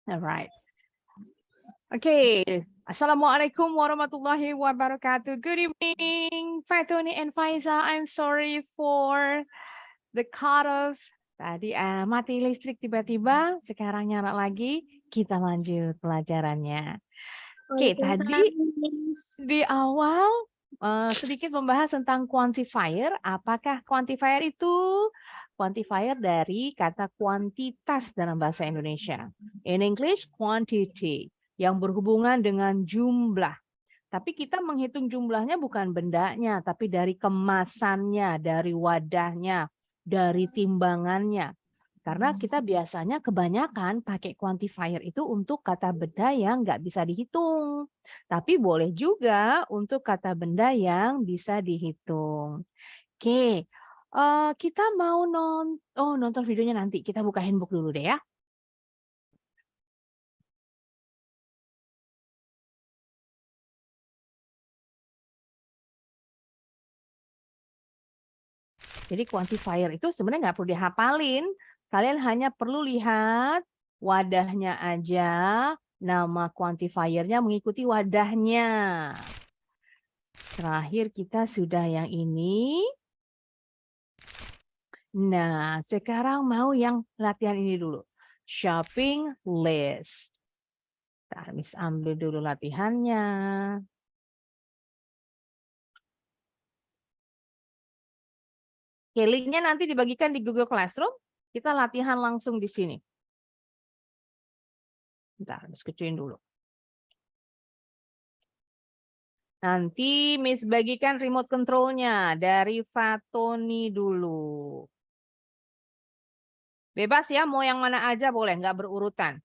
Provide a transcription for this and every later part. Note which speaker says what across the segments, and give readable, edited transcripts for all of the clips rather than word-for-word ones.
Speaker 1: Alright. Okay. Assalamualaikum warahmatullahi wabarakatuh. Good evening, Fatoni and Faiza. I'm sorry for the cut off. Tadi mati listrik tiba-tiba, sekarang nyala lagi. Kita lanjut pelajarannya. Oke, tadi di awal sedikit membahas tentang quantifier. Apakah quantifier itu? Quantifier dari kata kuantitas dalam bahasa Indonesia. In English, quantity, yang berhubungan dengan jumlah. Tapi kita menghitung jumlahnya bukan bendanya, tapi dari kemasannya, dari wadahnya, dari timbangannya. Karena kita biasanya kebanyakan pakai quantifier itu untuk kata benda yang nggak bisa dihitung. Tapi boleh juga untuk kata benda yang bisa dihitung. Oke, kita mau nonton videonya nanti. Kita buka handbook dulu deh ya. Jadi quantifier itu sebenarnya nggak perlu dihafalin. Kalian hanya perlu lihat wadahnya aja, nama quantifiernya mengikuti wadahnya. Terakhir kita sudah yang ini. Nah, sekarang mau yang latihan ini dulu. Shopping list. Ntar Miss ambil dulu latihannya. Oke, linknya nanti dibagikan di Google Classroom. Kita latihan langsung di sini. Bentar, Miss kecilin dulu. Nanti Miss bagikan remote control-nya dari Fatoni dulu. Bebas ya, mau yang mana aja boleh, nggak berurutan.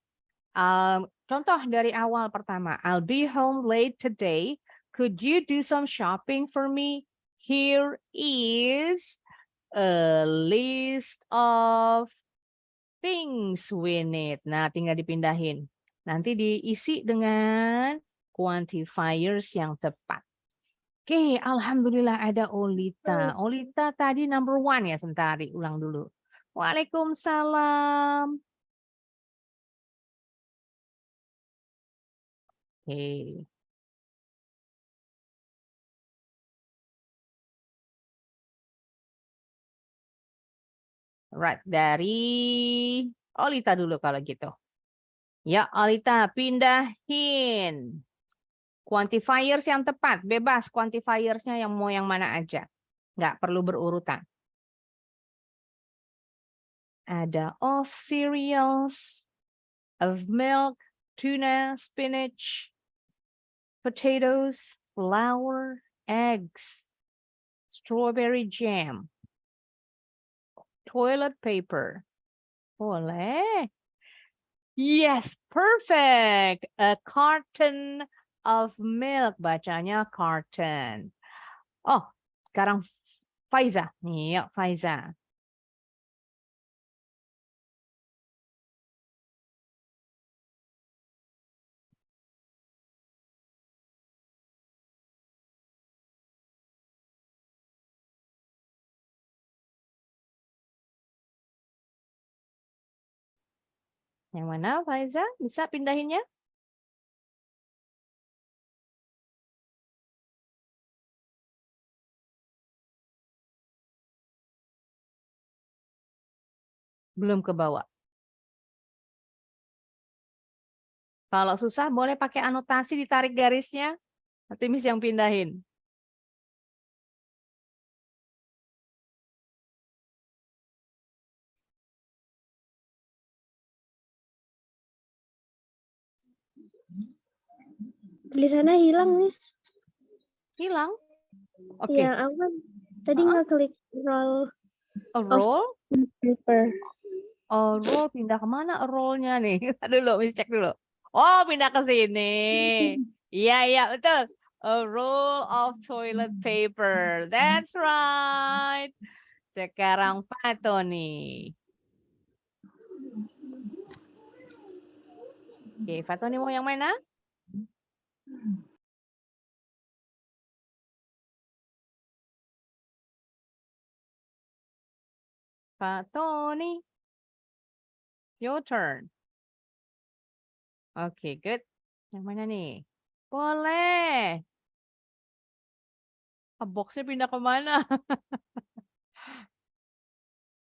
Speaker 1: Contoh dari awal pertama. I'll be home late today. Could you do some shopping for me? Here is a list of things we need. Nah, tinggal dipindahin. Nanti diisi dengan quantifiers yang tepat. Oke, alhamdulillah ada Olita. Olita tadi number 1 ya, sebentar ulang dulu. Waalaikumsalam. Oke. Right, dari Olita dulu kalau gitu. Ya, Olita, pindahin. Quantifiers yang tepat, bebas quantifiersnya yang mau yang mana aja. Nggak perlu berurutan. Ada of cereals, of milk, tuna, spinach, potatoes, flour, eggs, strawberry jam, toilet paper. Boleh. Yes, perfect. A carton of milk. Bacanya carton. Oh, sekarang Faiza. Iya, Faiza. Yang mana, Faiza? Bisa pindahinnya? Belum ke bawah. Kalau susah, boleh pakai anotasi, ditarik garisnya. Nanti Miss yang pindahin.
Speaker 2: Tulisannya hilang, Miss.
Speaker 1: Hilang? Oke.
Speaker 2: Iya, aku kan tadi nggak klik roll
Speaker 1: Roll?
Speaker 2: paper.
Speaker 1: Roll pindah kemana rollnya nih? Dulu, Miss cek dulu. Oh, pindah ke sini. Iya, iya, betul. A roll of toilet paper. That's right. Sekarang Fatoni. Oke, Fatoni mau yang mana? Fatoni. Your turn. Oke, good. Yang mana nih? Boleh. Boxnya pindah ke mana?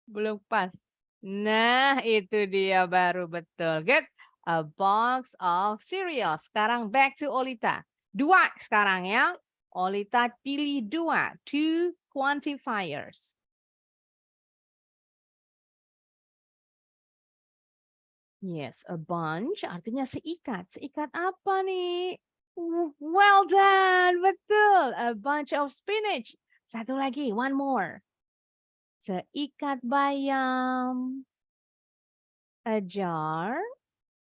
Speaker 1: Belum pas. Nah, itu dia baru betul. Good. A box of cereal. Sekarang back to Olita. 2 sekarang ya. Olita pilih 2. 2 quantifiers. Yes, a bunch artinya seikat. Seikat apa nih? Well done, betul. A bunch of spinach. Satu lagi, one more. Seikat bayam. A jar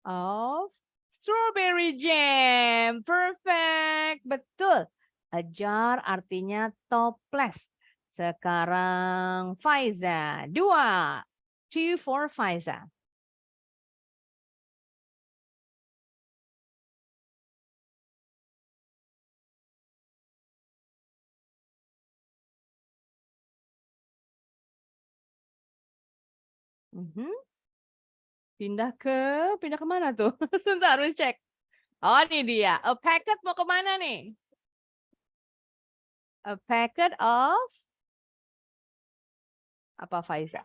Speaker 1: of strawberry jam. Perfect. Betul. A jar artinya toples. Sekarang Faiza. 2. 2 for Faiza. Pindah ke mana tuh? Sebentar harus cek. Oh, ini dia. A packet mau kemana nih? A packet of apa Faiza?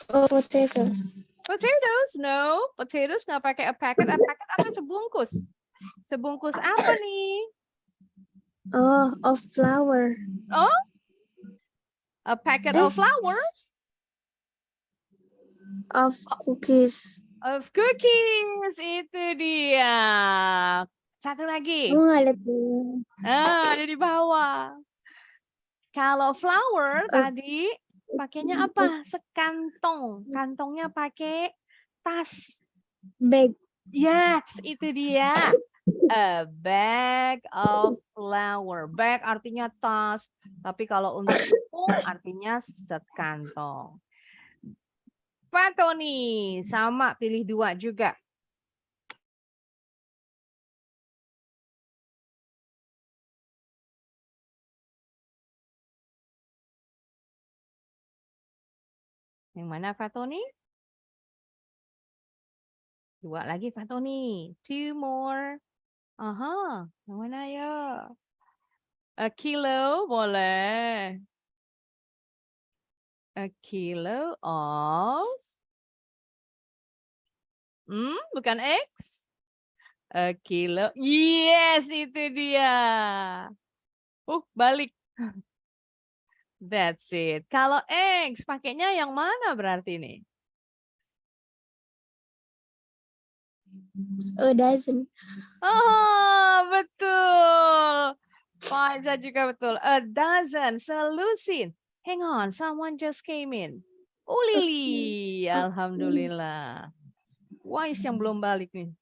Speaker 2: Oh, potato.
Speaker 1: Potatoes? No, potatoes nggak pakai a packet. A packet atau sebungkus? Sebungkus apa nih?
Speaker 2: Oh, of flour.
Speaker 1: Oh, a packet of flowers?
Speaker 2: Of cookies.
Speaker 1: Of cookies. Itu dia. Satu lagi.
Speaker 2: Kamu nggak lihat dulu?
Speaker 1: Ada di bawah. Kalau flower tadi pakainya apa? Sekantong. Kantongnya pakai tas.
Speaker 2: Bag.
Speaker 1: Yes, itu dia. A bag of flour. Bag artinya tas. Tapi kalau untuk tepung artinya sekantong. Pak Tony, sama pilih 2 juga. Yang mana Pak Tony? 2 lagi Pak Tony. 2 more. Aha, yang mana ya? A kilo boleh. A kilo of bukan X. A kilo. Yes, itu dia. Balik. That's it. Kalau X pakainya yang mana berarti nih?
Speaker 2: A dozen.
Speaker 1: Oh, betul. Faiza juga betul. A dozen. Selusin. Hang on, someone just came in. Oh, Lily. Alhamdulillah. Wise yang belum balik nih.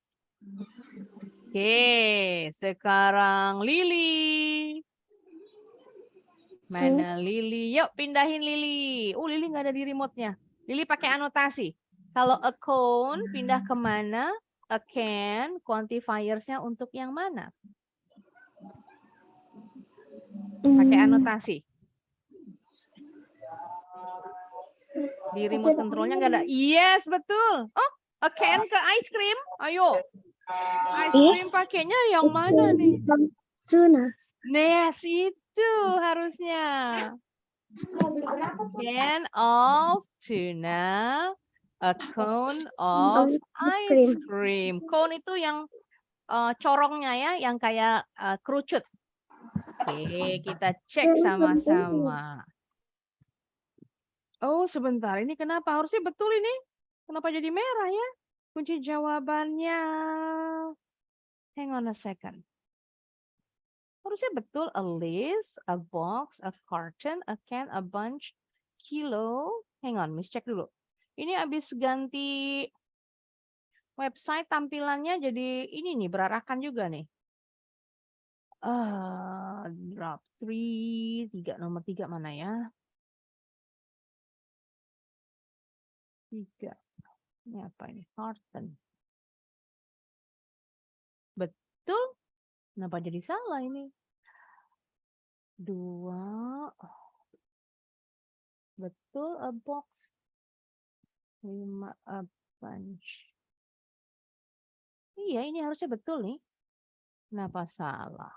Speaker 1: Oke, sekarang Lily. Mana Lily? Yuk pindahin Lily. Lily nggak ada di remote-nya. Lily pakai anotasi. Kalau a cone pindah kemana? A can, quantifiersnya untuk yang mana? Pakai anotasi. Di remote controlnya nggak ada. Yes, betul. Oh, a can ke ice cream. Ayo. Ice cream pakainya yang mana nih?
Speaker 2: Tuna.
Speaker 1: Yes, itu harusnya. Can of tuna. A cone of ice cream. Cone itu yang corongnya ya, yang kayak kerucut. Oke, kita cek sama-sama. Oh, sebentar. Ini kenapa? Harusnya betul ini. Kenapa jadi merah ya? Kunci jawabannya. Hang on a second. Harusnya betul. A list, a box, a carton, a can, a bunch, kilo. Hang on, Miss cek dulu. Ini habis ganti website tampilannya jadi ini nih, berarakan juga nih. Drop 3, nomor 3 mana ya? 3. Ini apa ini? Carton. Betul? Kenapa jadi salah ini? 2. Betul, a box. 5 a bunch. Iya, ini harusnya betul nih. Kenapa salah?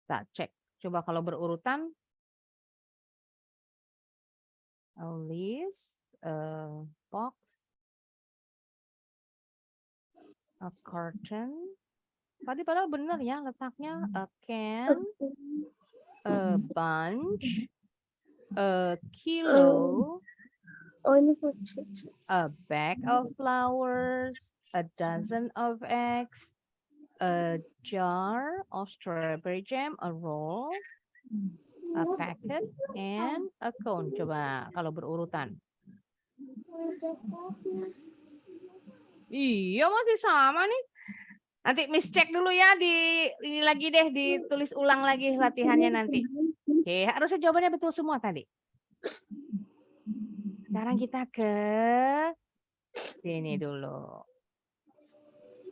Speaker 1: Kita cek. Coba kalau berurutan. A list, a box, a curtain. Tadi padahal benar ya letaknya. A can, a bunch, a kilo,
Speaker 2: Oh, ini kecil.
Speaker 1: a bag of flowers, a dozen of eggs, a jar of strawberry jam, a roll, a packet, and a cone. Coba kalau berurutan. Iya, masih sama nih. Nanti Miss cek dulu ya ini lagi deh, ditulis ulang lagi latihannya nanti. Oke, harusnya jawabannya betul semua tadi. Sekarang kita ke sini dulu.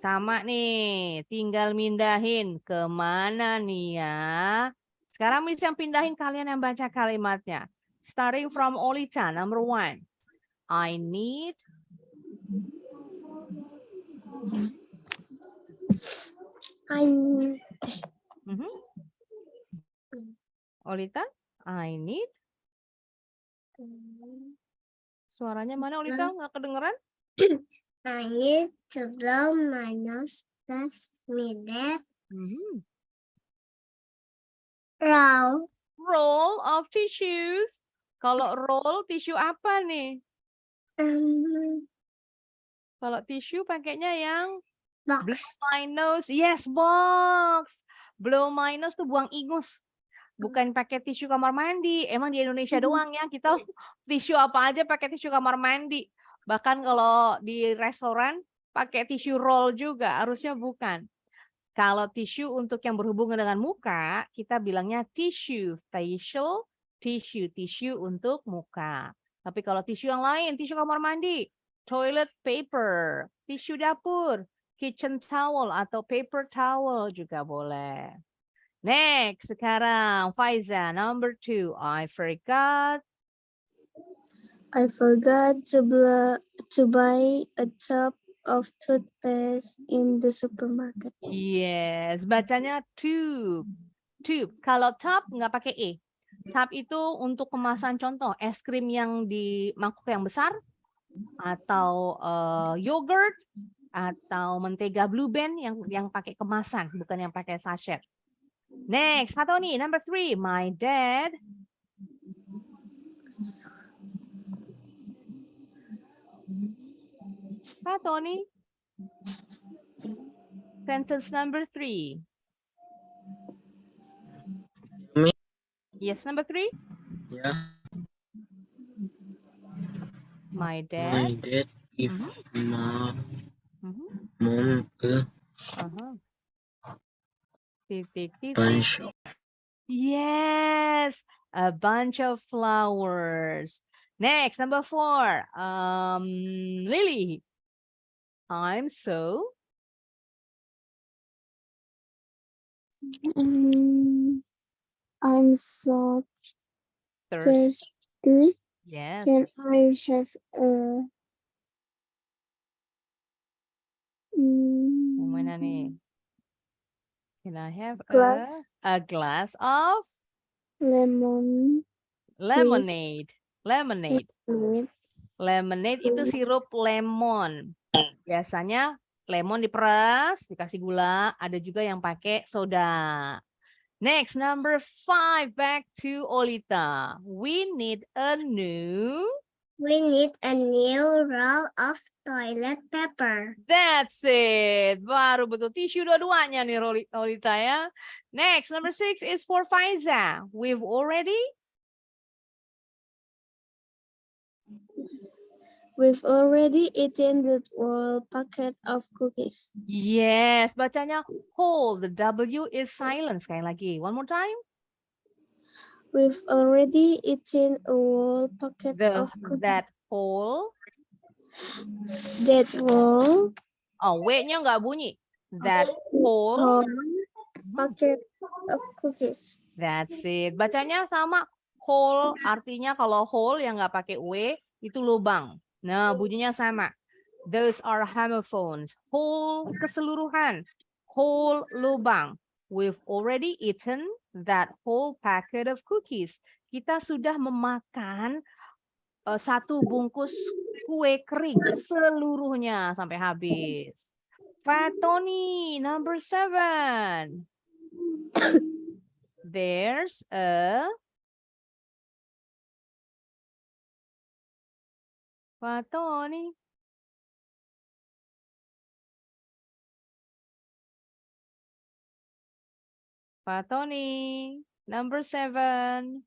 Speaker 1: Sama nih, tinggal mindahin kemana nih ya. Sekarang Miss yang pindahin, kalian yang baca kalimatnya. Starting from Olita, number 1. I need. Olita, I need. Suaranya mana Olita? Nggak kedengeran?
Speaker 2: I need to blow my nose plus minute. Roll.
Speaker 1: Roll of tissues. Kalau roll tisu apa nih? Kalau tisu pakainya yang
Speaker 2: Box.
Speaker 1: blow my nose. Yes, box. Blow my nose tuh buang ingus. Bukan pakai tisu kamar mandi. Emang di Indonesia doang ya. Kita tisu apa aja pakai tisu kamar mandi. Bahkan kalau di restoran pakai tisu roll juga. Harusnya bukan. Kalau tisu untuk yang berhubungan dengan muka, kita bilangnya tisu facial, tisu untuk muka. Tapi kalau tisu yang lain, tisu kamar mandi, toilet paper, tisu dapur, kitchen towel atau paper towel juga boleh. Next, sekarang Faiza, number 2. I forgot
Speaker 2: to buy a tub of toothpaste in the supermarket.
Speaker 1: Yes, bacanya tube. Tube. Kalau tub nggak pakai e. Tub itu untuk kemasan, contoh es krim yang di mangkuk yang besar, atau yogurt, atau mentega Blue Band yang pakai kemasan, bukan yang pakai sachet. Next, Fatoni, number 3. My dad. Fatoni. Sentence number 3.
Speaker 3: Me?
Speaker 1: Yes, number 3.
Speaker 3: Yeah.
Speaker 1: My
Speaker 3: My
Speaker 1: dad.
Speaker 3: dad give mom a bunch of.
Speaker 1: Yes, a bunch of flowers. Next, number 4. Lily. I'm so.
Speaker 2: I'm so
Speaker 1: Thirsty.
Speaker 2: thirsty.
Speaker 1: Yes.
Speaker 2: Can I have a
Speaker 1: Yang mana nih? Can I have
Speaker 2: glass
Speaker 1: a glass of
Speaker 2: lemonade?
Speaker 1: lemonade? Lemonade.
Speaker 2: Lemonade.
Speaker 1: Lemonade itu sirup lemon. Biasanya lemon diperas, dikasih gula, ada juga yang pakai soda. Next, number 5, back to Olita. We need a new
Speaker 2: roll of toilet paper.
Speaker 1: That's it. Baru betul. Tisu dua-duanya nih Olita ya. Next, number 6 is for Faiza. We've already
Speaker 2: eaten the whole packet of cookies.
Speaker 1: Yes, bacanya whole. The W is silent. Sekali lagi. One more time.
Speaker 2: We've already eaten a whole packet of cookies.
Speaker 1: That whole.
Speaker 2: That whole.
Speaker 1: Oh, W-nya nggak bunyi. That whole
Speaker 2: packet of cookies.
Speaker 1: That's it. Bacanya sama Hole artinya kalau hole yang nggak pakai W itu lubang. Nah, bunyinya sama. Those are homophones. Whole keseluruhan. Whole lubang. We've already eaten that whole packet of cookies. Kita sudah memakan satu bungkus kue kering seluruhnya sampai habis. Fat Tony, number 7. There's a Fat Tony. Fat Tony, number 7.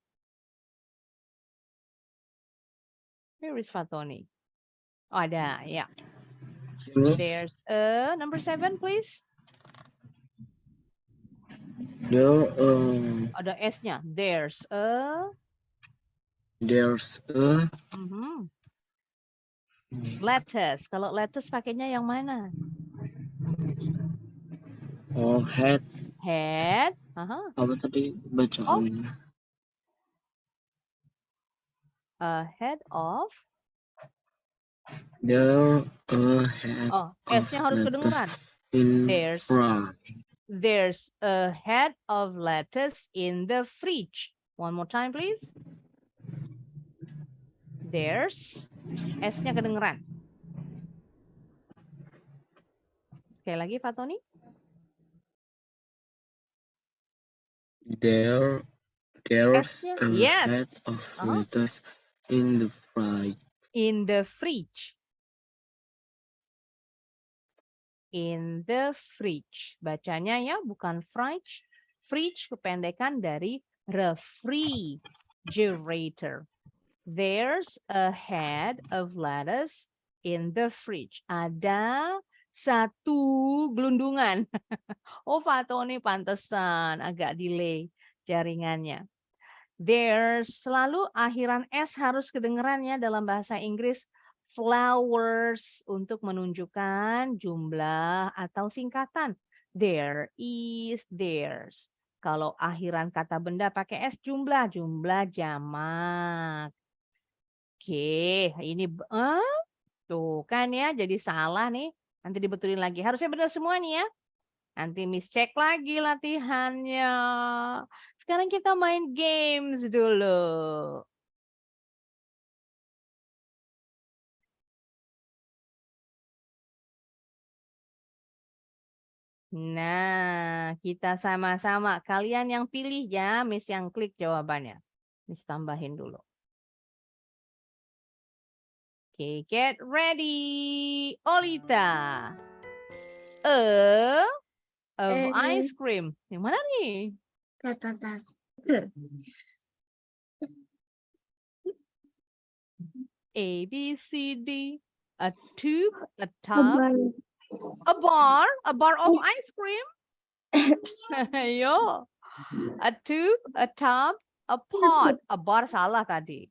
Speaker 1: Where is Fat Tony? Oh, ada, ya.
Speaker 3: Jenis
Speaker 1: There's a number 7, please.
Speaker 3: there
Speaker 1: Ada S-nya. There's a
Speaker 3: there's a
Speaker 1: lettuce. Kalau lettuce pakainya yang mana?
Speaker 3: head.
Speaker 1: Head.
Speaker 3: Apa tadi bacaannya?
Speaker 1: A head of.
Speaker 3: There a head
Speaker 1: Oh,
Speaker 3: of
Speaker 1: S-nya harus
Speaker 3: lettuce
Speaker 1: kedengeran.
Speaker 3: in
Speaker 1: There's
Speaker 3: fry.
Speaker 1: There's a head of lettuce in the fridge. One more time, please. There's S-nya kedengeran. Sekali lagi, Pak Tony.
Speaker 3: There's
Speaker 1: S-nya.
Speaker 3: a
Speaker 1: Yes.
Speaker 3: head of lettuce in the fry.
Speaker 1: In the fridge. In the fridge. Bacanya ya, bukan fridge. Fridge kependekan dari refrigerator. There's a head of lettuce in the fridge. Ada satu gelundungan. Oh, Fatoni pantesan agak delay jaringannya. There's selalu akhiran S harus kedengerannya dalam bahasa Inggris. Flowers untuk menunjukkan jumlah atau singkatan. There is, there's. Kalau akhiran kata benda pakai S jumlah, jumlah jamak. Oke, ini tuh kan ya jadi salah nih. Nanti dibetulin lagi. Harusnya benar semua nih ya. Nanti Miss cek lagi latihannya. Sekarang kita main games dulu. Nah, kita sama-sama. Kalian yang pilih ya, Miss yang klik jawabannya. Miss tambahin dulu. Oke, get ready. Olita. Of ice cream. Yang mana nih? A, B, C, D. A tube, a tub. A bar of ice cream. Ayo. A tube, a tub, a pot. A bar salah tadi.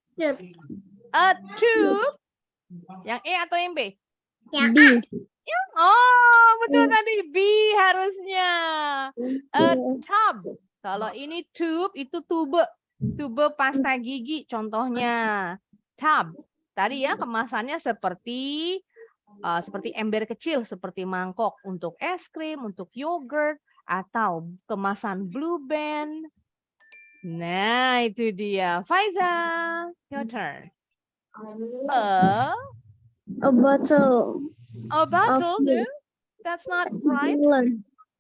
Speaker 1: A tube. Yang E atau yang B?
Speaker 2: Yang A.
Speaker 1: Oh, betul tadi B harusnya. A tub. Kalau ini tube itu tube. Tube pasta gigi contohnya. Tub. Tadi ya kemasannya seperti ember kecil, seperti mangkok untuk es krim, untuk yogurt, atau kemasan Blue Band. Nah, itu dia. Faiza, your turn. A
Speaker 2: bottle.
Speaker 1: A bottle, no? That's not right.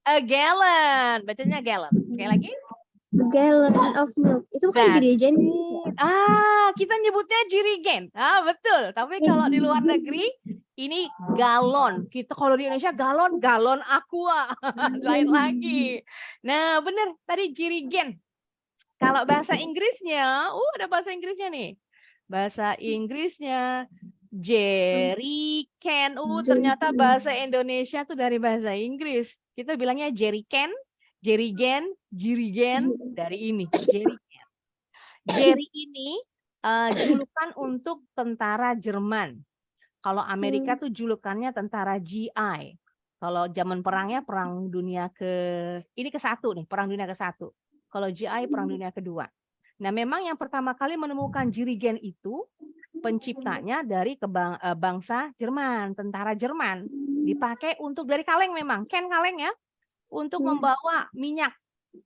Speaker 1: A gallon. Bacanya gallon. Sekali lagi.
Speaker 2: A gallon of milk. Itu bukan jerigen.
Speaker 1: Kita nyebutnya jerigen. Betul. Tapi kalau di luar negeri, ini galon. Kita kalau di Indonesia galon, galon aqua. Lain lagi. Nah, benar. Tadi jerigen. Kalau bahasa Inggrisnya, ada bahasa Inggrisnya nih. Bahasa Inggrisnya jerrycan. Ternyata bahasa Indonesia tuh dari bahasa Inggris. Kita bilangnya jerrycan, jerigen, jirigen dari ini. Jerrycan. Jerry ini julukan untuk tentara Jerman. Kalau Amerika tuh julukannya tentara GI. Kalau zaman perangnya perang dunia ke-1 nih, perang dunia ke-1. Kalau GI perang dunia kedua. Nah, memang yang pertama kali menemukan jirigen itu penciptanya dari bangsa Jerman, tentara Jerman. Dipakai untuk dari kaleng memang, kaleng ya, untuk membawa minyak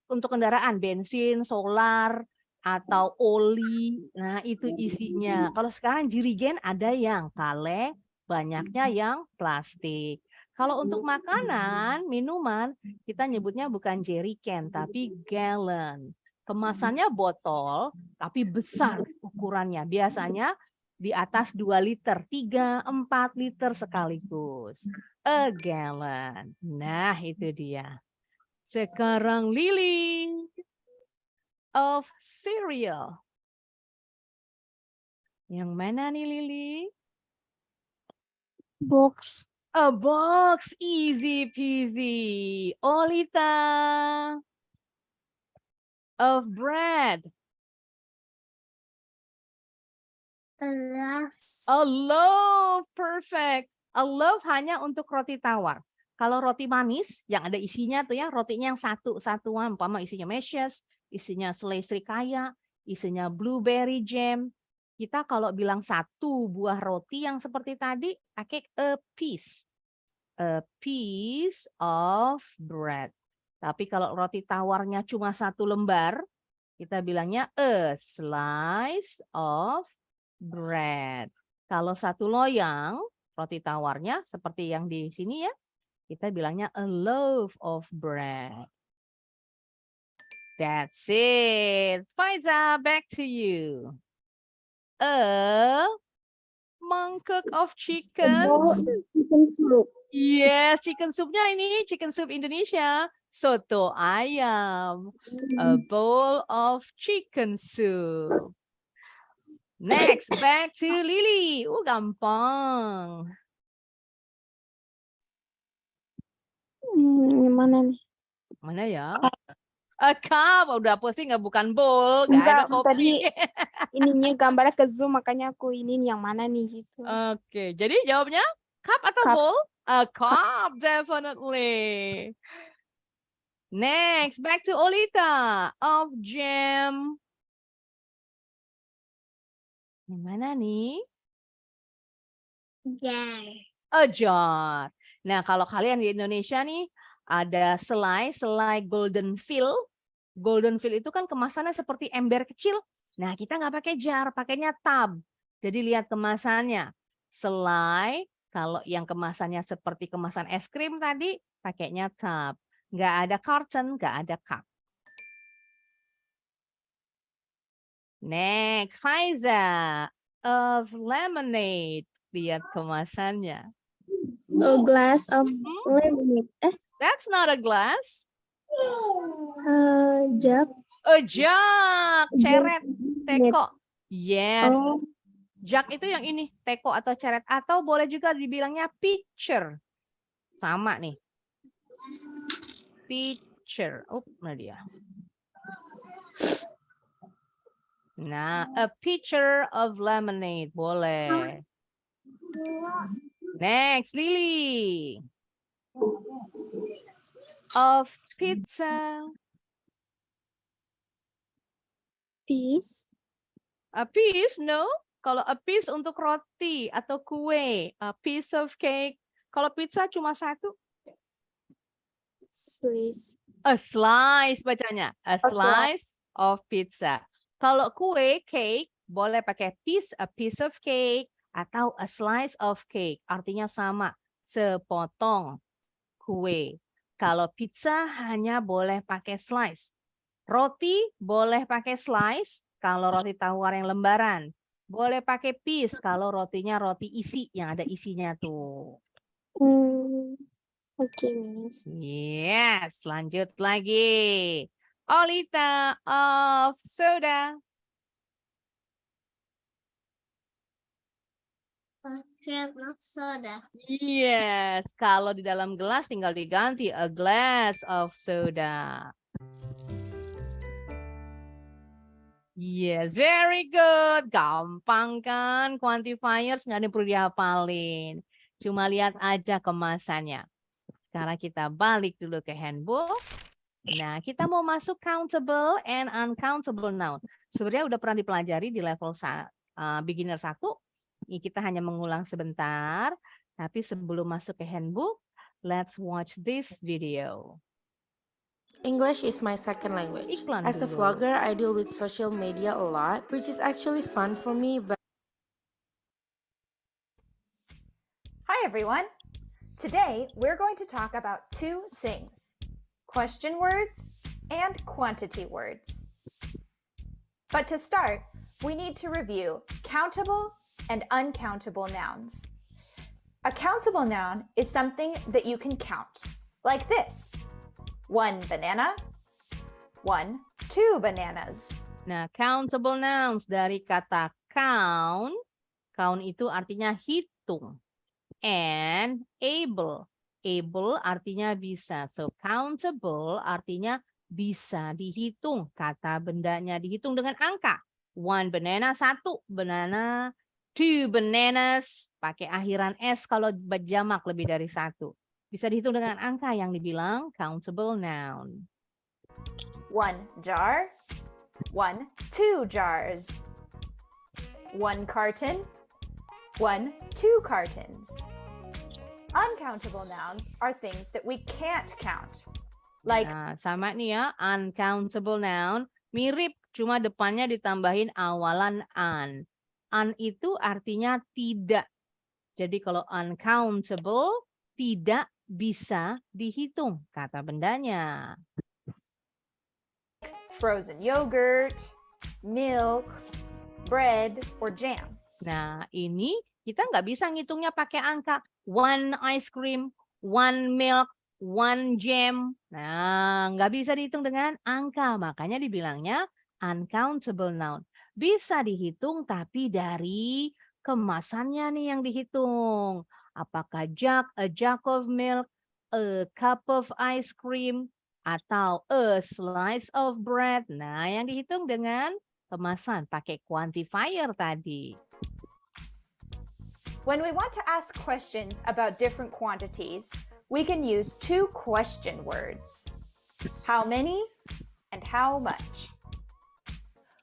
Speaker 1: untuk kendaraan, bensin, solar, atau oli. Nah, itu isinya. Kalau sekarang jirigen ada yang kaleng, banyaknya yang plastik. Kalau untuk makanan, minuman, kita nyebutnya bukan jerrycan, tapi gallon. Kemasannya botol, tapi besar ukurannya. Biasanya di atas 2 liter, 3, 4 liter sekaligus. A gallon. Nah, itu dia. Sekarang Lily of cereal. Yang mana nih Lily?
Speaker 4: Box.
Speaker 1: A box, easy peasy. Olita of bread.
Speaker 2: A loaf.
Speaker 1: A loaf, perfect. A loaf hanya untuk roti tawar. Kalau roti manis yang ada isinya tuh ya, rotinya yang satuan, umpama isinya meshes, isinya selai serikaya, isinya blueberry jam. Kita kalau bilang satu buah roti yang seperti tadi pakai a piece. A piece of bread. Tapi kalau roti tawarnya cuma 1 lembar, kita bilangnya a slice of bread. Kalau 1 loyang, roti tawarnya seperti yang di sini ya, kita bilangnya a loaf of bread. That's it. Faiza, back to you. A mangkok of chicken.
Speaker 4: Chicken soup.
Speaker 1: Yes, chicken soupnya ini chicken soup Indonesia. Soto ayam. A bowl of chicken soup. Next, back to Lily. Gampang.
Speaker 4: Yang mana nih?
Speaker 1: Mana ya? A cup. Udah pusing nggak, bukan bowl. Nggak ada
Speaker 4: Enggak, tadi
Speaker 1: kopi.
Speaker 4: ininya gambarnya ke zoom, makanya aku ini yang mana nih gitu.
Speaker 1: Oke, jadi jawabnya cup atau
Speaker 4: Cup.
Speaker 1: bowl? A cup, definitely. Next, back to Olita of jam. Yang mana nih?
Speaker 2: Jar.
Speaker 1: A jar. Nah, kalau kalian di Indonesia nih ada selai golden fill. Golden fill itu kan kemasannya seperti ember kecil. Nah, kita nggak pakai jar, pakainya tub. Jadi lihat kemasannya. Selai, kalau yang kemasannya seperti kemasan es krim tadi, pakainya tub. Nggak ada carton, nggak ada cup. Next, Faiza of lemonade. Lihat kemasannya.
Speaker 4: A glass of lemonade.
Speaker 1: That's not a glass.
Speaker 4: Jug.
Speaker 1: A jug, ceret, teko. Yes,
Speaker 4: Oh,
Speaker 1: jug itu yang ini, teko atau ceret. Atau boleh juga dibilangnya pitcher. Sama nih. Pitcher. Mana dia? Nah, a pitcher of lemonade. Boleh. Next, Lily. Of pizza.
Speaker 4: piece.
Speaker 1: A piece, no. Kalau a piece untuk roti atau kue. A piece of cake. Kalau pizza cuma 1.
Speaker 4: Slice.
Speaker 1: A slice bacanya. A
Speaker 4: slice.
Speaker 1: slice of pizza. Kalau kue, cake, boleh pakai piece, a piece of cake, atau a slice of cake. Artinya sama, sepotong kue. Kalau pizza hanya boleh pakai slice. Roti boleh pakai slice kalau roti tawar yang lembaran. Boleh pakai piece kalau rotinya roti isi yang ada isinya tuh.
Speaker 4: Oke, Miss.
Speaker 1: Yes, lanjut lagi. Olita of soda.
Speaker 2: A can of soda.
Speaker 1: Yes, kalau di dalam gelas tinggal diganti a glass of soda. Yes, very good. Gampang kan? Quantifiers nggak ada perlu dihafalin. Cuma lihat aja kemasannya. Sekarang kita balik dulu ke handbook. Nah, kita mau masuk countable and uncountable noun. Sebenarnya udah pernah dipelajari di level beginner 1. Ini kita hanya mengulang sebentar. Tapi sebelum masuk ke handbook, let's watch this video.
Speaker 5: English is my second language.
Speaker 1: Iklan
Speaker 5: As a
Speaker 1: dulu.
Speaker 5: vlogger, I deal with social media a lot, which is actually fun for me, but
Speaker 6: Hi everyone! Today we're going to talk about two things, question words and quantity words. But to start, we need to review countable and uncountable nouns. A countable noun is something that you can count, like this. 1 banana, 1, 2 bananas.
Speaker 1: Nah, countable nouns dari kata count. Count itu artinya hitung. And able. Able artinya bisa. So, countable artinya bisa dihitung. Kata bendanya dihitung dengan angka. 1 banana, 1 banana, 2 bananas. Pakai akhiran S kalau berjamak lebih dari 1. Bisa dihitung dengan angka yang dibilang countable noun.
Speaker 6: 1 jar, 1, 2 jars. 1 carton, 1, 2 cartons. Uncountable nouns are things that we can't count. Like
Speaker 1: Nah, sama nih ya, uncountable noun. Mirip, cuma depannya ditambahin awalan an. An itu artinya tidak. Jadi kalau uncountable, tidak bisa dihitung kata bendanya.
Speaker 6: frozen yogurt, milk, bread, or jam.
Speaker 1: Nah, ini kita nggak bisa ngitungnya pakai angka. 1 ice cream, 1 milk, 1 jam. Nah, nggak bisa dihitung dengan angka. Makanya dibilangnya uncountable noun. Bisa dihitung tapi dari kemasannya nih yang dihitung. Apakah a jug of milk, a cup of ice cream, atau a slice of bread. Nah, yang dihitung dengan kemasan pakai quantifier tadi.
Speaker 6: When we want to ask questions about different quantities, we can use two question words. How many and how much.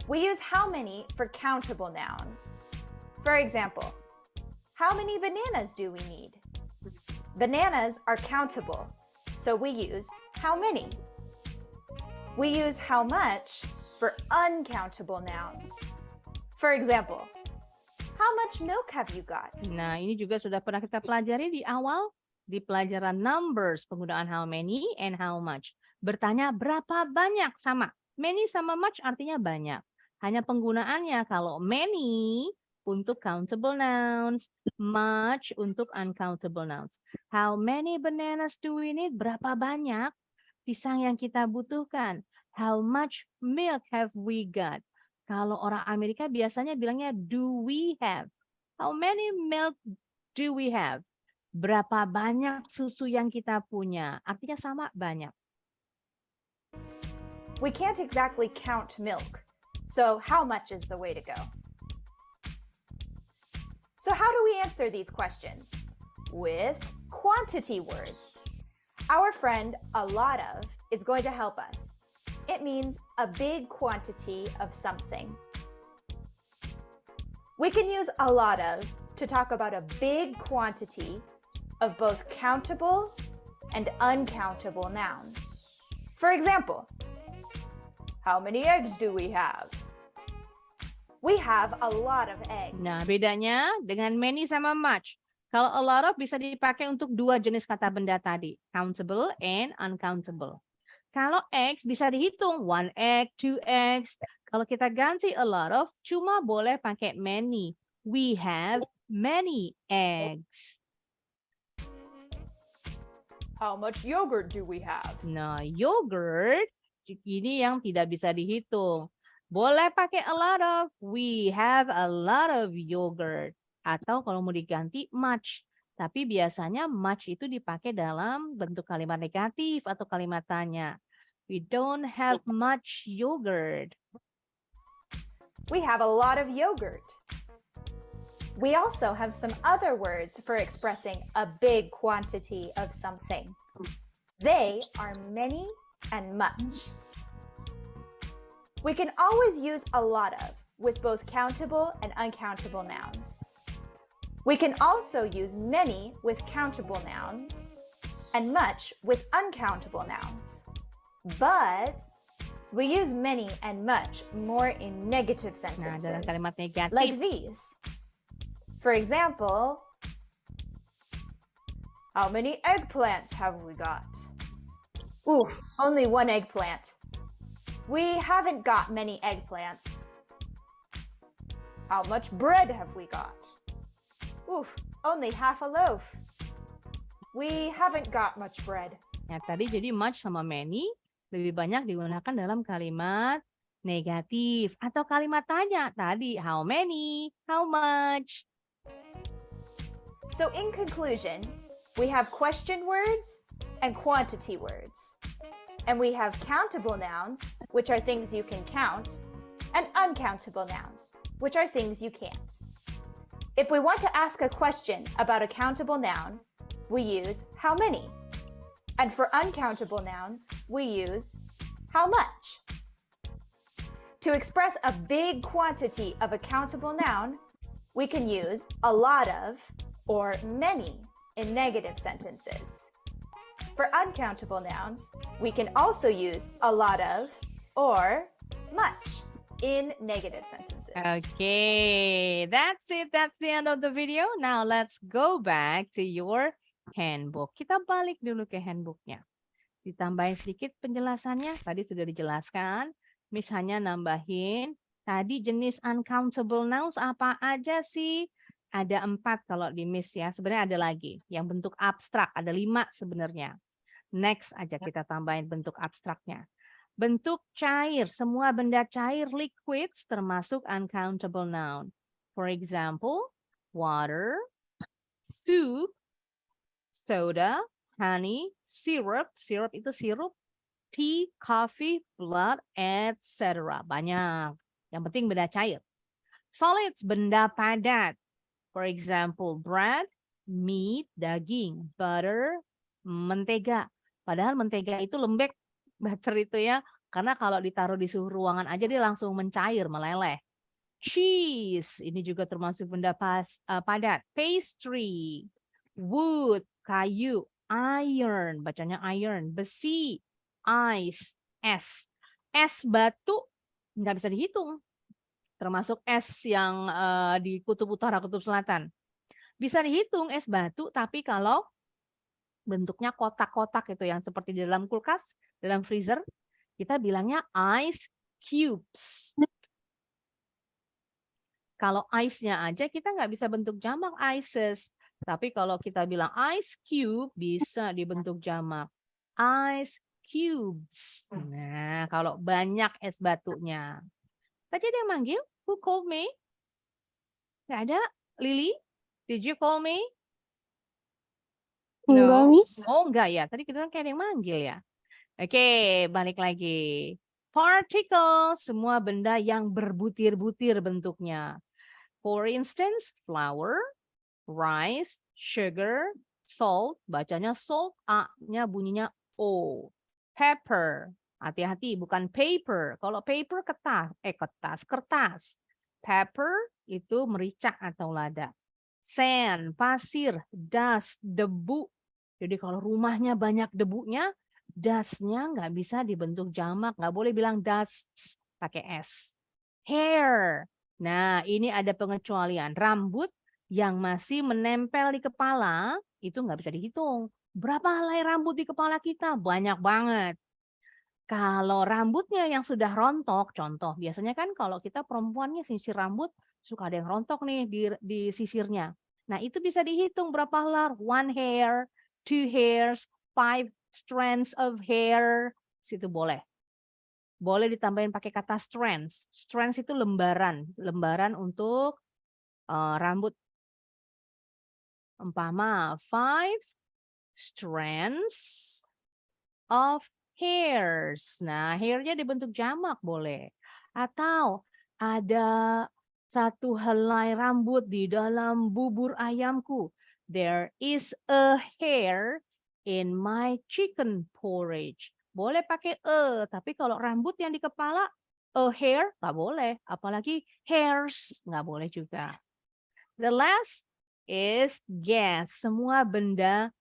Speaker 6: We use how many for countable nouns. For example, how many bananas do we need? Bananas are countable, so we use how many. We use how much for uncountable nouns. For example, how much milk have you got?
Speaker 1: Nah, ini juga sudah pernah kita pelajari di awal di pelajaran numbers, penggunaan how many and how much. Bertanya berapa banyak sama. Many sama much artinya banyak. Hanya penggunaannya kalau many untuk countable nouns, much untuk uncountable nouns. How many bananas do we need? Berapa banyak pisang yang kita butuhkan? How much milk have we got? Kalau orang Amerika biasanya bilangnya do we have? How many milk do we have? Berapa banyak susu yang kita punya? Artinya sama, banyak.
Speaker 6: We can't exactly count milk, so how much is the way to go? So how do we answer these questions? With quantity words. Our friend a lot of is going to help us. It means a big quantity of something. We can use a lot of to talk about a big quantity of both countable and uncountable nouns. For example, how many eggs do we have? We have a lot of eggs.
Speaker 1: Nah, bedanya dengan many sama much. Kalau a lot of bisa dipakai untuk dua jenis kata benda tadi, countable and uncountable. Kalau eggs bisa dihitung, 1 egg, 2 eggs. Kalau kita ganti a lot of, cuma boleh pakai many. We have many eggs.
Speaker 6: How much yogurt do we have?
Speaker 1: Nah, yogurt ini yang tidak bisa dihitung. Boleh pakai a lot of. We have a lot of yogurt. Atau kalau mau diganti much. Tapi biasanya much itu dipakai dalam bentuk kalimat negatif atau kalimat tanya. We don't have much yogurt.
Speaker 6: We have a lot of yogurt. We also have some other words for expressing a big quantity of something. They are many and much. We can always use a lot of with both countable and uncountable nouns. We can also use many with countable nouns and much with uncountable nouns. But we use many and much more in negative
Speaker 1: Nah, dalam
Speaker 6: sentences,
Speaker 1: kalimat negatif.
Speaker 6: like these. For example, how many eggplants have we got? Ooh, only one eggplant. We haven't got many eggplants. How much bread have we got? Oof, only half a loaf. We haven't got much bread.
Speaker 1: Ya, tadi jadi much sama many lebih banyak digunakan dalam kalimat negatif atau kalimat tanya tadi how many, how much.
Speaker 6: So in conclusion, we have question words and quantity words. And we have countable nouns, which are things you can count, and uncountable nouns, which are things you can't. If we want to ask a question about a countable noun, we use how many. And for uncountable nouns, we use how much. To express a big quantity of a countable noun, we can use a lot of or many in negative sentences. For uncountable nouns, we can also use a lot of or much in negative sentences.
Speaker 1: Okay, that's it. That's the end of the video. Now let's go back to your handbook. Kita balik dulu ke handbooknya. Ditambahin sedikit penjelasannya. Tadi sudah dijelaskan. Miss hanya nambahin. Tadi jenis uncountable nouns apa aja sih? Ada 4 kalau di Miss ya. Sebenarnya ada lagi. Yang bentuk abstrak. Ada 5 sebenarnya. Next aja kita tambahin bentuk abstraknya. Bentuk cair, semua benda cair, liquids, termasuk uncountable noun. For example, water, soup, soda, honey, syrup, syrup itu sirup, tea, coffee, blood, etc. Banyak. Yang penting benda cair. Solids, benda padat. For example, bread, meat, daging, butter, mentega. Padahal mentega itu lembek, butter itu ya. Karena kalau ditaruh di suhu ruangan aja dia langsung mencair, meleleh. Cheese, ini juga termasuk benda padat. Pastry, wood, kayu, iron, bacanya iron, besi, ice, es. Es batu nggak bisa dihitung. Termasuk es yang di kutub utara, kutub selatan. Bisa dihitung es batu, tapi kalau bentuknya kotak-kotak itu yang seperti di dalam kulkas, dalam freezer, kita bilangnya ice cubes. Kalau ice-nya aja kita nggak bisa bentuk jamak ices. Tapi kalau kita bilang ice cube bisa dibentuk jamak. Ice cubes. Nah, kalau banyak es batunya. Tadi ada yang manggil? Who called me? Nggak ada? Lily? Did you call me?
Speaker 4: Enggak,
Speaker 1: No.
Speaker 4: Miss.
Speaker 1: Oh enggak ya, tadi kita kayak ada yang manggil ya. Oke, balik lagi. Particle, semua benda yang berbutir-butir bentuknya. For instance, flour, rice, sugar, salt, bacanya salt, A-nya bunyinya O. Pepper, hati-hati bukan paper. Kalau paper kertas. Pepper itu merica atau lada. Sand, pasir, dust, debu. Jadi kalau rumahnya banyak debunya, dust-nya nggak bisa dibentuk jamak. Nggak boleh bilang dust pakai S. Hair. Nah, ini ada pengecualian. Rambut yang masih menempel di kepala, itu nggak bisa dihitung. Berapa helai rambut di kepala kita? Banyak banget. Kalau rambutnya yang sudah rontok, contoh, biasanya kan kalau kita perempuannya sisir rambut, suka ada yang rontok nih di sisirnya. Nah, itu bisa dihitung berapa helai. 1 hair, 2 hairs, 5 strands of hair. Situ boleh. Boleh ditambahin pakai kata strands. Strands itu lembaran. Lembaran untuk rambut. Umpama 5 strands of hairs. Nah, hairnya dibentuk jamak boleh. Atau ada 1 helai rambut di dalam bubur ayamku. There is a hair in my chicken porridge. boleh pakai tapi kalau rambut yang di kepala, a hair nggak boleh, apalagi hairs nggak boleh juga. The last is gas, semua benda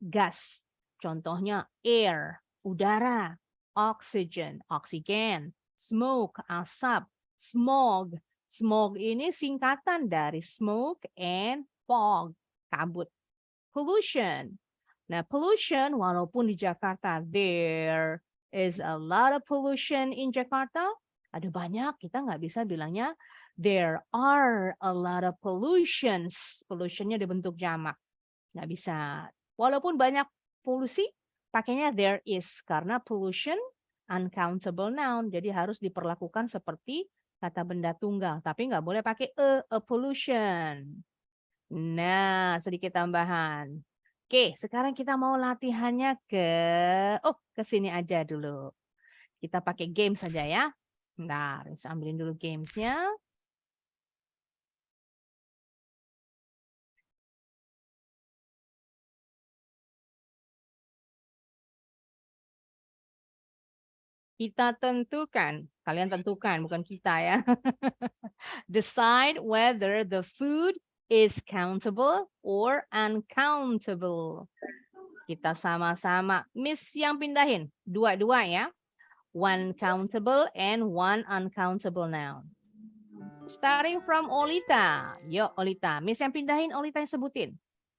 Speaker 1: gas. Contohnya air, udara, oxygen, oksigen, smoke, asap, smog. Smog ini singkatan dari smoke and fog, kabut. Pollution. Nah, pollution walaupun di Jakarta there is a lot of pollution in Jakarta, ada banyak, kita nggak bisa bilangnya there are a lot of pollutions. Pollutionnya dibentuk jamak. Nggak bisa. Walaupun banyak polusi, pakainya there is. Karena pollution uncountable noun. Jadi harus diperlakukan seperti kata benda tunggal. Tapi nggak boleh pakai a pollution. Nah, sedikit tambahan. Oke, sekarang kita mau latihannya ke sini aja dulu. Kita pakai game saja ya. Bentar, saya ambilin dulu gamesnya. Kita tentukan, kalian tentukan, bukan kita ya. Decide whether the food is countable or uncountable. Kita sama-sama. Miss yang pindahin, dua-dua ya. One countable and one uncountable noun. Starting from Olita. Yuk Olita, Miss yang pindahin, Olita yang sebutin.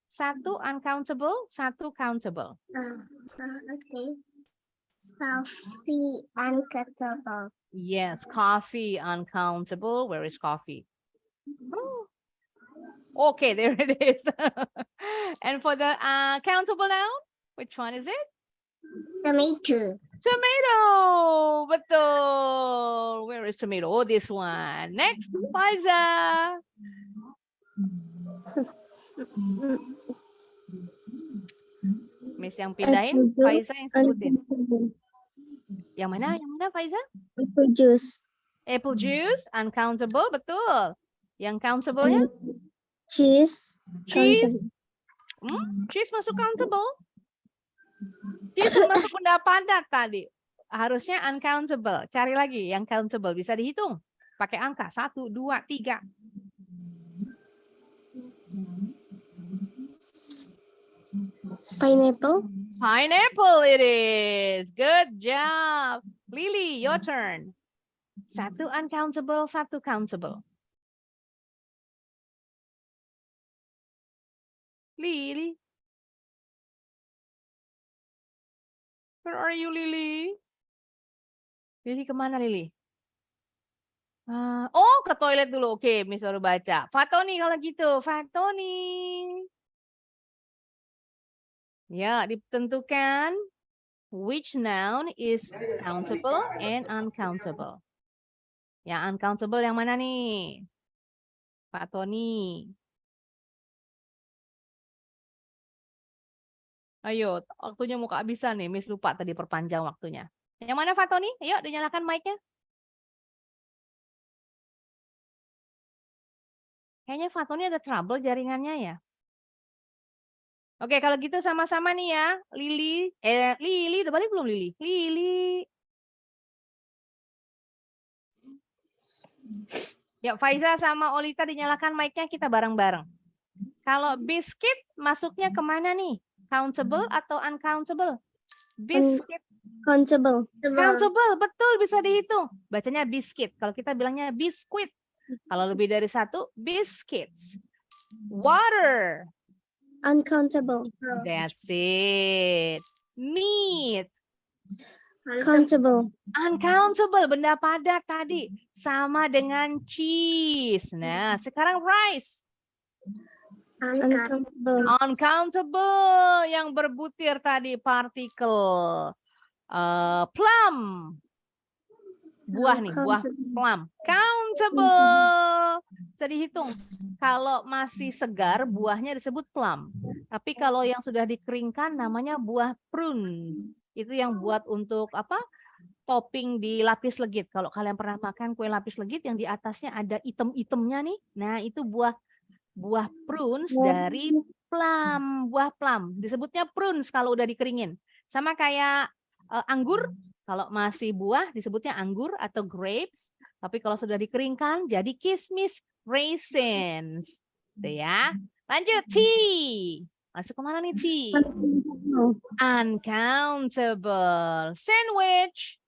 Speaker 1: Satu uncountable, satu countable.
Speaker 2: Okay. Coffee uncountable.
Speaker 1: Yes, coffee uncountable. Where is coffee? Okay, there it is. And for the countable noun, which one is it?
Speaker 2: Tomato.
Speaker 1: Tomato. Betul. Where is tomato? Oh, this one. Next, Faiza. Miss yang pindahin, Faiza yang sebutin. Yang mana? Yang mana, Faiza?
Speaker 4: Apple juice.
Speaker 1: Apple juice, uncountable, betul. Yang countable-nya?
Speaker 4: Cheese.
Speaker 1: Cheese. Cheese masuk countable. Cheese termasuk benda padat tadi. Harusnya uncountable. Cari lagi yang countable. Bisa dihitung. Pakai angka. 1, 2, 3.
Speaker 4: Pineapple.
Speaker 1: Pineapple it is. Good job. Lily, your turn. 1 uncountable, 1 countable. Lily. Where are you, Lily? Lily kemana, Lily? Oh, ke toilet dulu. Oke, Miss baru baca. Fatoni kalau gitu. Fatoni. Ya, ditentukan which noun is countable and uncountable. Yang uncountable yang mana nih? Fatoni. Ayo, waktunya mau kehabisan nih. Miss lupa tadi perpanjang waktunya. Yang mana Fatoni? Ayo, dinyalakan mic-nya. Kayaknya Fatoni ada trouble jaringannya ya. Oke, kalau gitu sama-sama nih ya. Lili, Lili udah balik belum Lili? Lili. Ya, Faiza sama Olita dinyalakan mic-nya, kita bareng-bareng. Kalau biscuit masuknya kemana nih? Countable atau uncountable? Biscuit.
Speaker 4: Countable.
Speaker 1: Countable, betul bisa dihitung. Bacanya biscuit. Kalau kita bilangnya biskuit. Kalau lebih dari 1, biscuits. Water.
Speaker 4: Uncountable.
Speaker 1: That's it. Meat.
Speaker 4: Countable.
Speaker 1: Uncountable, benda padat tadi. Sama dengan cheese. Nah, sekarang rice.
Speaker 4: Uncountable.
Speaker 1: Uncountable, yang berbutir tadi, partikel. Plum. Buah nih, buah plum. Countable. Bisa dihitung. Kalau masih segar, buahnya disebut plum. Tapi kalau yang sudah dikeringkan, namanya buah prunes. Itu yang buat untuk apa? Topping di lapis legit. Kalau kalian pernah makan kue lapis legit yang di atasnya ada item-itemnya nih. Nah, itu buah prunes dari plum, buah plum. Disebutnya prunes kalau udah dikeringin. Sama kayak anggur, kalau masih buah disebutnya anggur atau grapes. Tapi kalau sudah dikeringkan jadi kismis, raisins. Gitu ya. Lanjut, tea. Masuk kemana nih tea? Uncountable. Sandwich.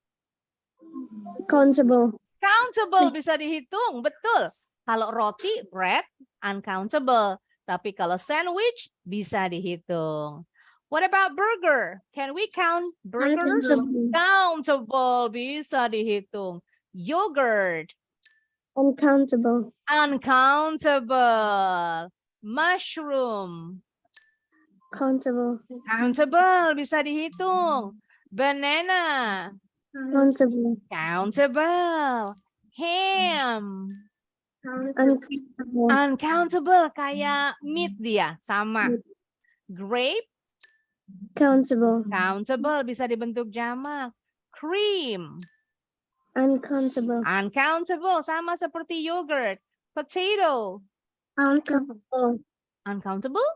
Speaker 2: Countable.
Speaker 1: Countable bisa dihitung, betul. Kalau roti, bread, uncountable. Tapi kalau sandwich bisa dihitung. What about burger? Can we count burgers?
Speaker 2: Uncountable.
Speaker 1: Countable, bisa dihitung. Yogurt,
Speaker 2: Uncountable.
Speaker 1: uncountable. Mushroom,
Speaker 2: Countable.
Speaker 1: countable, bisa dihitung. Banana,
Speaker 2: Countable.
Speaker 1: countable. Ham,
Speaker 2: Uncountable.
Speaker 1: uncountable, kayak meat dia, sama. Grape,
Speaker 2: Countable.
Speaker 1: countable, bisa dibentuk jamak. Cream,
Speaker 2: Uncountable.
Speaker 1: uncountable, sama seperti yogurt. Potato,
Speaker 2: Countable.
Speaker 1: uncountable,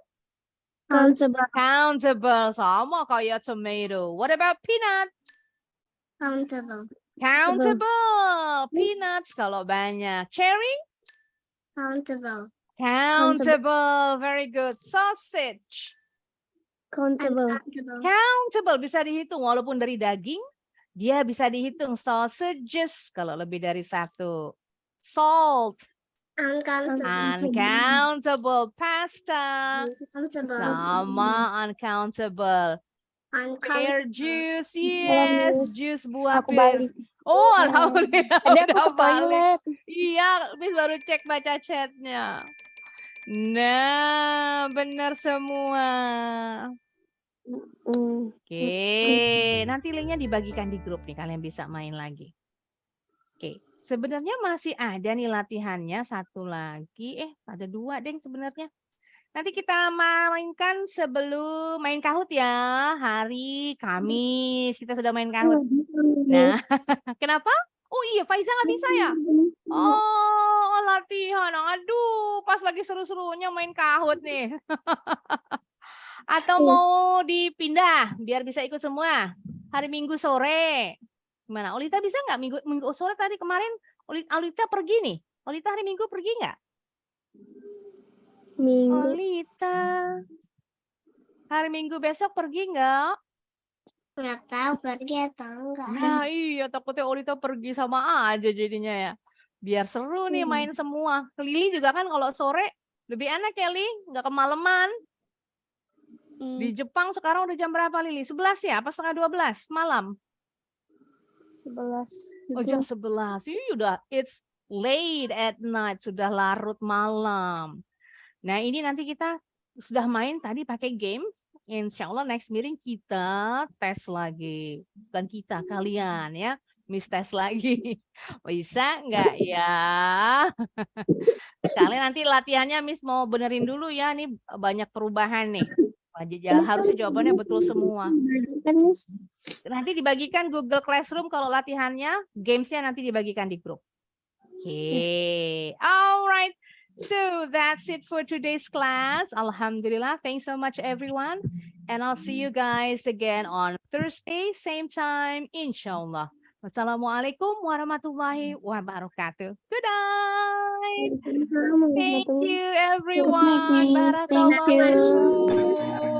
Speaker 2: Countable.
Speaker 1: countable, sama kayak tomato. What about peanut?
Speaker 2: Countable.
Speaker 1: Countable, peanuts kalau banyak. Cherry,
Speaker 2: Countable.
Speaker 1: countable, very good. Sausage,
Speaker 2: Countable.
Speaker 1: countable, bisa dihitung walaupun dari daging, dia bisa dihitung. Sausages kalau lebih dari satu. Salt, uncountable. Pasta, sama uncountable. Pear juice, yes,
Speaker 2: Miss.
Speaker 1: jus buah
Speaker 4: Aku
Speaker 1: pir.
Speaker 4: balik.
Speaker 1: Oh, alhamdulillah.
Speaker 4: Tadi aku
Speaker 1: udah
Speaker 4: ke
Speaker 1: balik.
Speaker 4: toilet.
Speaker 1: Iya, Miss baru cek baca chatnya. Nah, benar semua. Oke, nanti linknya dibagikan di grup nih, kalian bisa main lagi. Oke, sebenarnya masih ada nih latihannya, satu lagi. Ada dua deh sebenarnya. Nanti kita mainkan sebelum main Kahoot ya, hari Kamis. Kita sudah main Kahoot. Nah, kenapa? Oh iya, Faiza nggak bisa ya? Oh, latihan. Aduh, pas lagi seru-serunya main Kahoot nih. Atau mau dipindah biar bisa ikut semua hari Minggu sore. Gimana? Olita bisa nggak minggu sore tadi kemarin? Olita pergi nih. Olita hari Minggu pergi nggak?
Speaker 2: Minggu.
Speaker 1: Olita hari Minggu besok pergi nggak?
Speaker 2: Nggak tahu pergi atau enggak.
Speaker 1: Nah iya, takutnya Olita pergi sama aja jadinya ya. Biar seru nih main semua. Lili juga kan kalau sore lebih enak ya, Li, nggak kemalaman. Di Jepang sekarang udah jam berapa, Lili? 11 ya? Apa setengah 12 malam?
Speaker 4: 11.
Speaker 1: Oh, jam 11. Ih, udah it's late at night, sudah larut malam. Nah, ini nanti kita sudah main tadi pakai games. Insya Allah next meeting kita tes lagi. Bukan kita, kalian ya. Miss tes lagi. Bisa nggak ya? Sekali nanti latihannya Miss mau benerin dulu ya. Ini banyak perubahan nih. Harusnya jawabannya betul semua. Nanti dibagikan Google Classroom kalau latihannya. Gamesnya nanti dibagikan di grup. Oke. Alright. So that's it for today's class. Alhamdulillah. Thanks so much, everyone. And I'll see you guys again on Thursday, same time, inshallah. Wassalamualaikum warahmatullahi wabarakatuh. Good night. Thank you, everyone.
Speaker 2: Thank you.
Speaker 1: Barakallahu.